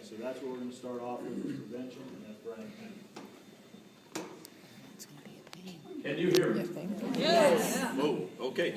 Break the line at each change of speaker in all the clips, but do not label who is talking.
so that's what we're going to start off with prevention, and that's Brian Penny.
Can you hear me?
Yes.
Oh, okay.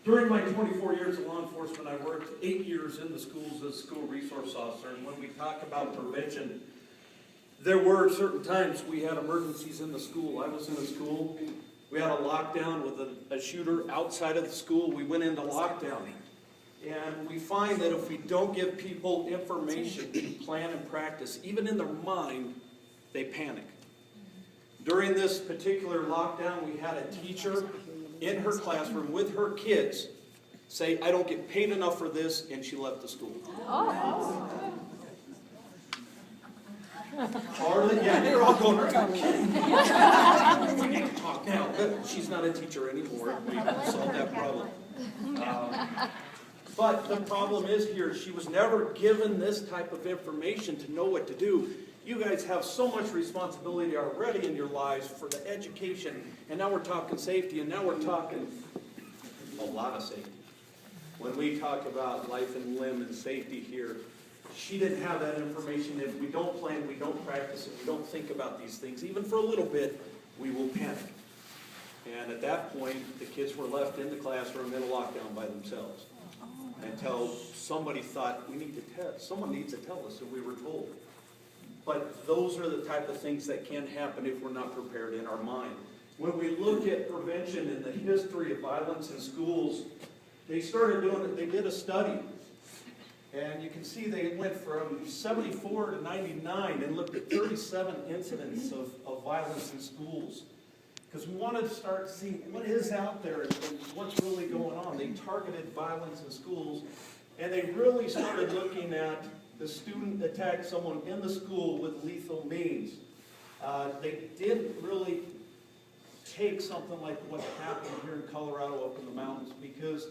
During my 24 years of law enforcement, I worked 8 years in the schools as a school resource officer. And when we talk about prevention, there were certain times we had emergencies in the school. I was in a school. We had a lockdown with a shooter outside of the school. We went into lockdown. And we find that if we don't give people information to plan and practice, even in their mind, they panic. During this particular lockdown, we had a teacher in her classroom with her kids say, "I don't get paid enough for this," and she left the school. Yeah, they're all going, "Are you kidding me?" We need to talk now. But she's not a teacher anymore. We solved that problem. But the problem is here, she was never given this type of information to know what to do. You guys have so much responsibility already in your lives for the education, and now we're talking safety, and now we're talking a lot of safety. When we talk about life and limb and safety here, she didn't have that information. If we don't plan, we don't practice, and we don't think about these things, even for a little bit, we will panic. And at that point, the kids were left in the classroom in a lockdown by themselves until somebody thought, someone needs to tell us, and we were told. But those are the type of things that can happen if we're not prepared in our mind. When we look at prevention and the history of violence in schools, they started doing it. They did a study. And you can see they went from 74 to 99 and looked at 37 incidents of violence in schools. Because we wanted to start seeing what is out there and what's really going on. They targeted violence in schools, and they really started looking at the student attacked someone in the school with lethal means. They didn't really take something like what happened here in Colorado up in the mountains because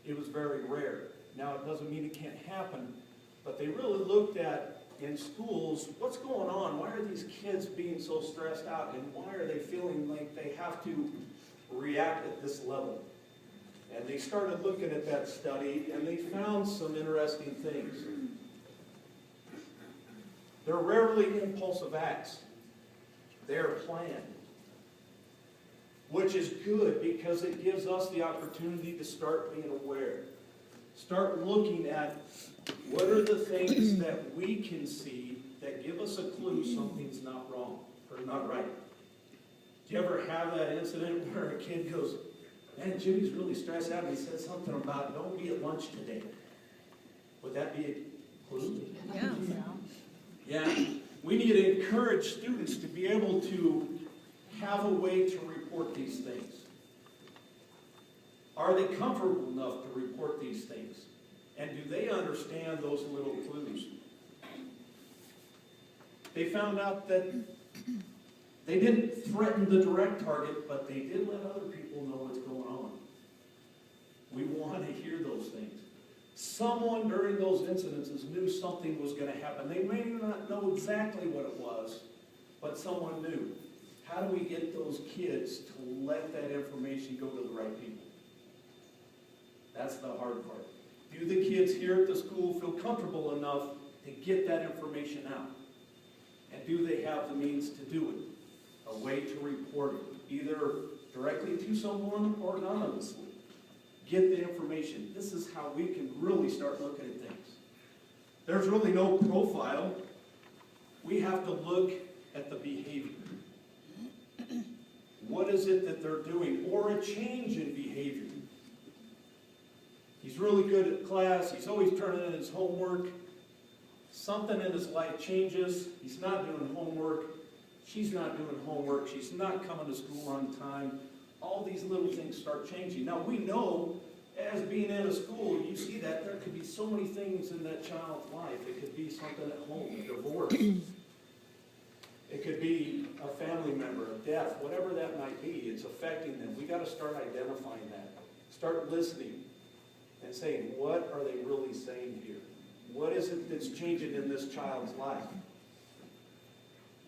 it was very rare. Now, it doesn't mean it can't happen, but they really looked at in schools, what's going on? Why are these kids being so stressed out, and why are they feeling like they have to react at this level? And they started looking at that study, and they found some interesting things. They're rarely impulsive acts. They're planned, which is good because it gives us the opportunity to start being aware. Start looking at what are the things that we can see that give us a clue something's not wrong or not right. Do you ever have that incident where a kid goes, "Man, Jimmy's really stressed out and he said something about don't be at lunch today"? Would that be a clue?
Yeah.
Yeah. We need to encourage students to be able to have a way to report these things. Are they comfortable enough to report these things? And do they understand those little clues? They found out that they didn't threaten the direct target, but they did let other people know what's going on. We want to hear those things. Someone during those incidences knew something was going to happen. They may not know exactly what it was, but someone knew. How do we get those kids to let that information go to the right people? That's the hard part. Do the kids here at the school feel comfortable enough to get that information out? And do they have the means to do it? A way to report it, either directly to someone or anonymously. Get the information. This is how we can really start looking at things. There's really no profile. We have to look at the behavior. What is it that they're doing? Or a change in behavior. He's really good at class. He's always turning in his homework. Something in his life changes. He's not doing homework. She's not doing homework. She's not coming to school on time. All these little things start changing. Now, we know, as being in a school, you see that there could be so many things in that child's life. It could be something at home, a divorce. It could be a family member, a death, whatever that might be. It's affecting them. We got to start identifying that. Start listening and saying, what are they really saying here? What is it that's changing in this child's life?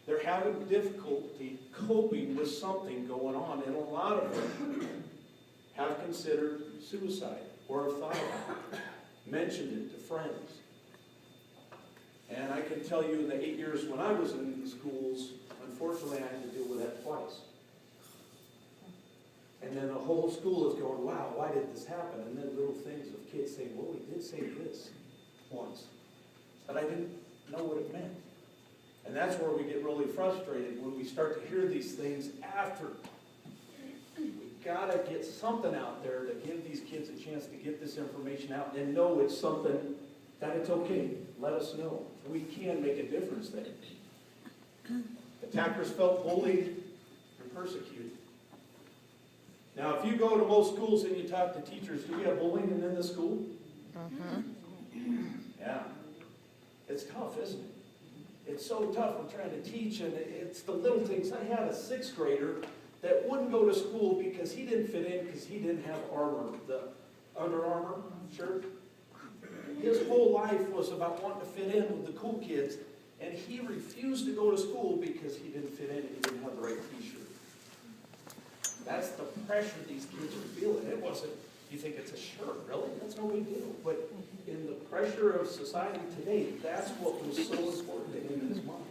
They're having difficulty coping with something going on, and a lot of them have considered suicide or have thought about it, mentioned it to friends. And I can tell you in the 8 years when I was in the schools, unfortunately, I had to deal with that twice. And then the whole school is going, wow, why did this happen? And then little things of kids saying, well, we did say this once. But I didn't know what it meant. And that's where we get really frustrated, when we start to hear these things after. We gotta get something out there to give these kids a chance to get this information out and know it's something that it's okay. Let us know. We can make a difference there. Attackers felt bullied and persecuted. Now, if you go to most schools and you talk to teachers, do we have bullying in the school? Yeah. It's tough, isn't it? It's so tough. We're trying to teach, and it's the little things. I had a 6th grader that wouldn't go to school because he didn't fit in, because he didn't have armor, the Under Armour shirt. His whole life was about wanting to fit in with the cool kids, and he refused to go to school because he didn't fit in and he didn't have the right t-shirt. That's the pressure these kids are feeling. It wasn't, you think it's a shirt, really? That's no big deal. But in the pressure of society today, that's what was so important to him in his mind.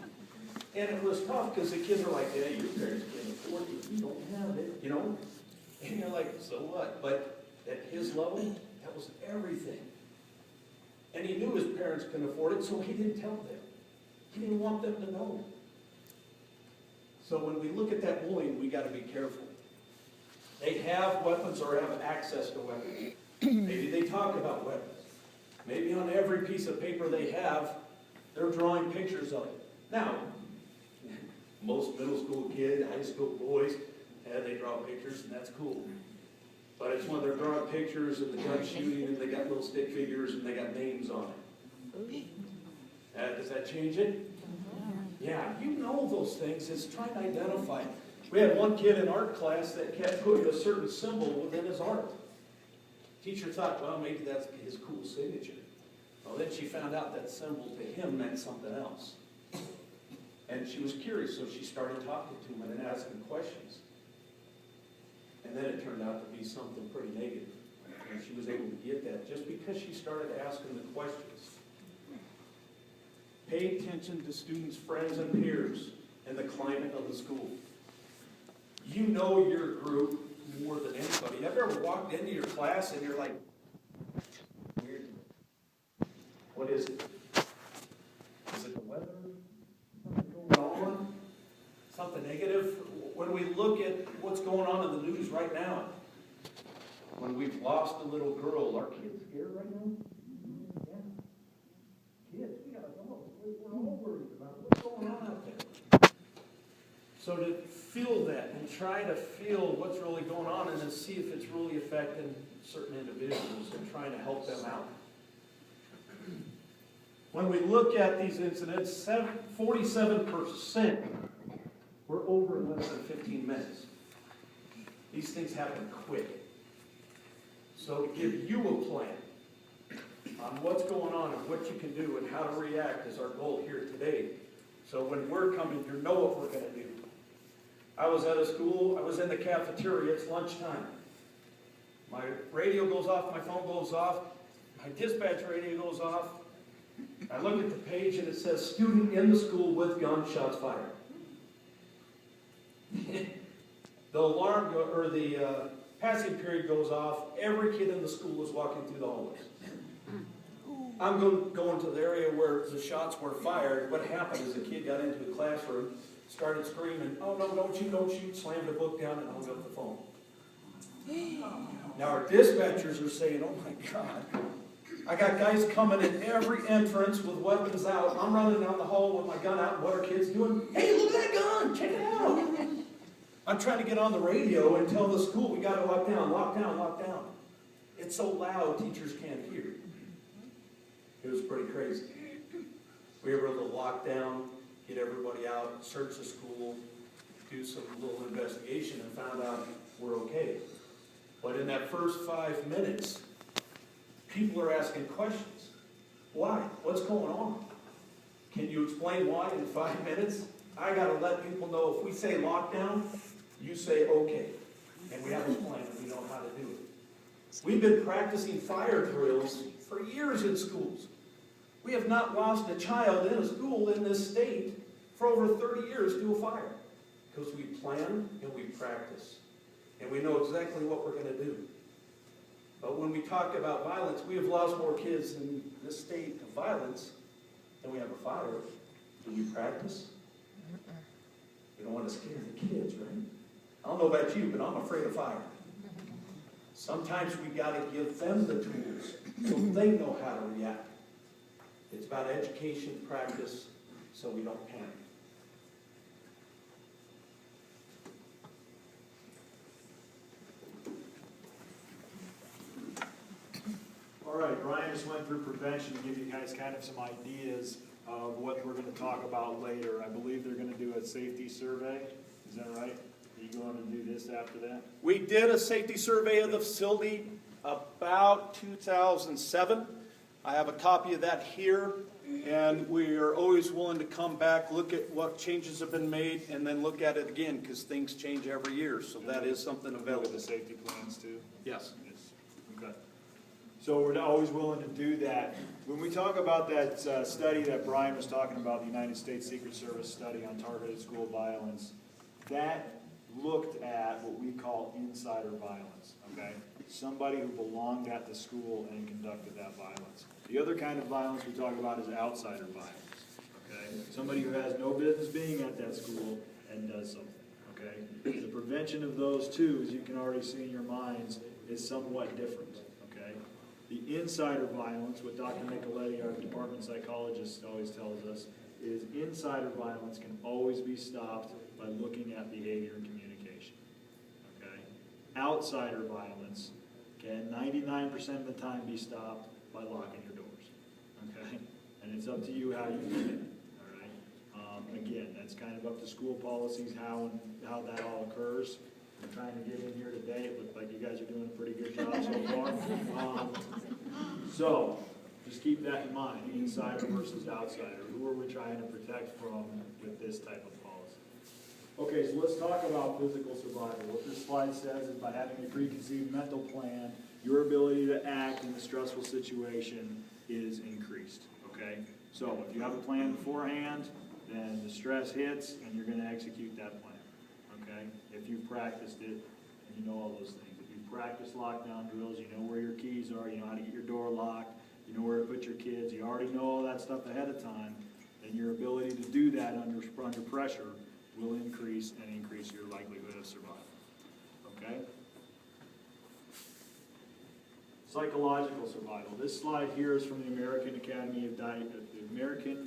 And it was tough because the kids were like, yeah, your parents can't afford it. You don't have it, you know? And you're like, so what? But at his level, that was everything. And he knew his parents couldn't afford it, so he didn't tell them. He didn't want them to know. So when we look at that bullying, we got to be careful. They have weapons or have access to weapons. Maybe they talk about weapons. Maybe on every piece of paper they have, they're drawing pictures of it. Now, most middle school kids, high school boys, they draw pictures, and that's cool. But it's when they're drawing pictures of the gun shooting and they got little stick figures and they got names on it. Does that change it? Yeah, you know those things. It's trying to identify. We had one kid in art class that kept putting a certain symbol within his art. Teacher thought, well, maybe that's his cool signature. Well, then she found out that symbol to him meant something else. And she was curious, so she started talking to him and asking questions. And then it turned out to be something pretty negative. And she was able to get that just because she started asking the questions. Pay attention to students' friends and peers and the climate of the school. You know your group more than anybody. Have you ever walked into your class and you're like, weird. What is it? Is it the weather? Something going on? Something negative? When we look at what's going on in the news right now, when we've lost a little girl, are kids scared right now? Yeah. Kids, we gotta know. We're all worried about what's going on out there. So to feel that and try to feel what's really going on and then see if it's really affecting certain individuals and trying to help them out. When we look at these incidents, 47% were over in less than 15 minutes. These things happen quick. So to give you a plan on what's going on and what you can do and how to react is our goal here today. So when we're coming, you know what we're going to do. I was at a school, I was in the cafeteria, it's lunchtime. My radio goes off, my phone goes off, my dispatch radio goes off. I look at the page and it says, student in the school with gun, shots fired. The alarm, or the passing period goes off, every kid in the school is walking through the hallways. I'm going to the area where the shots were fired. What happened is a kid got into the classroom, started screaming, oh no, don't shoot, slammed the book down and hung up the phone. Now our dispatchers are saying, oh my God, I got guys coming in every entrance with weapons out. I'm running down the hall with my gun out, and what are kids doing? Hey, look at that gun, check it out. I'm trying to get on the radio and tell the school, we got to lock down, lock down, lock down. It's so loud, teachers can't hear. It was pretty crazy. We were able to lock down, get everybody out, search the school, do some little investigation, and found out we're okay. But in that first 5 minutes, people are asking questions. Why? What's going on? Can you explain why in 5 minutes? I got to let people know if we say lockdown, you say okay. And we have a plan and we know how to do it. We've been practicing fire drills for years in schools. We have not lost a child in a school in this state for over 30 years to a fire. Because we plan and we practice. And we know exactly what we're going to do. But when we talk about violence, we have lost more kids in this state of violence than we have a fire. Do we practice? You don't want to scare the kids, right? I don't know about you, but I'm afraid of fire. Sometimes we got to give them the tools so they know how to react. It's about education, practice, so we don't panic.
All right, Brian just went through prevention to give you guys kind of some ideas of what we're going to talk about later. I believe they're going to do a safety survey. Is that right? Are you going to do this after that?
We did a safety survey of the facility about 2007. I have a copy of that here, and we are always willing to come back, look at what changes have been made, and then look at it again, because things change every year, so that is something available.
The safety plans too?
Yes.
Yes. Okay. So we're always willing to do that. When we talk about that study that Brian was talking about, the United States Secret Service study on targeted school violence, that looked at what we call insider violence, okay? Somebody who belonged at the school and conducted that violence. The other kind of violence we talk about is outsider violence, okay? Somebody who has no business being at that school and does something, okay? The prevention of those two, as you can already see in your minds, is somewhat different, okay? The insider violence, what Dr. Nicoletti, our department psychologist, always tells us, is insider violence can always be stopped by looking at behavior and communication, okay? Outsider violence can 99% of the time be stopped by locking your doors, okay? And it's up to you how you do it, all right? Again, that's kind of up to school policies, how that all occurs. I'm trying to get in here today. It looks like you guys are doing a pretty good job so far. So, just keep that in mind, insider versus outsider. Who are we trying to protect from with this type of policy? Okay, so let's talk about physical survival. What this slide says is by having a preconceived mental plan, your ability to act in a stressful situation is increased, okay? So if you have a plan beforehand, then the stress hits and you're going to execute that plan, okay? If you've practiced it and you know all those things. If you've practiced lockdown drills, you know where your keys are, you know how to get your door locked, you know where to put your kids, you already know all that stuff ahead of time, then your ability to do that under pressure will increase and increase your likelihood of survival, okay? Psychological survival. This slide here is from the American Academy of the American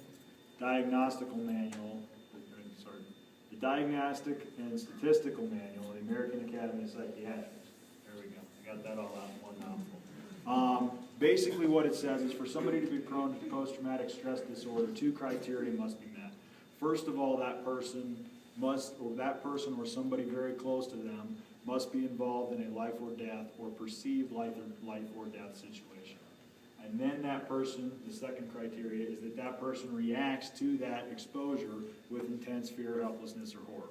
Diagnostical Manual, the Diagnostic and Statistical Manual of the American Academy of Psychiatrists. There we go. I got that all out in one mouthful. Basically what it says is for somebody to be prone to post-traumatic stress disorder, 2 criteria must be met. First of all, that person or somebody very close to them must be involved in a life or death or perceived life or death situation. And then that person, the second criteria, is that person reacts to that exposure with intense fear, helplessness, or horror.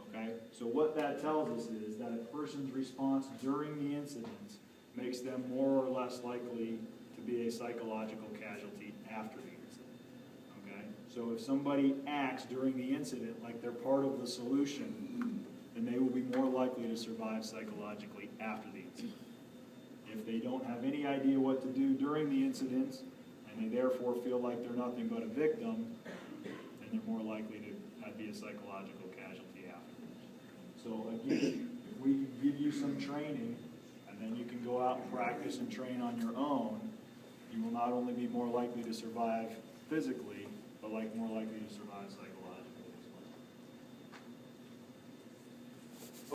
Okay? So what that tells us is that a person's response during the incident makes them more or less likely to be a psychological casualty after the incident. Okay? So if somebody acts during the incident like they're part of the solution, then they will be more likely to survive psychologically after the incident. If they don't have any idea what to do during the incident, and they therefore feel like they're nothing but a victim, then they're more likely to be a psychological casualty afterwards. So again, if we can give you some training, and then you can go out and practice and train on your own, you will not only be more likely to survive physically, but more likely to survive psychologically.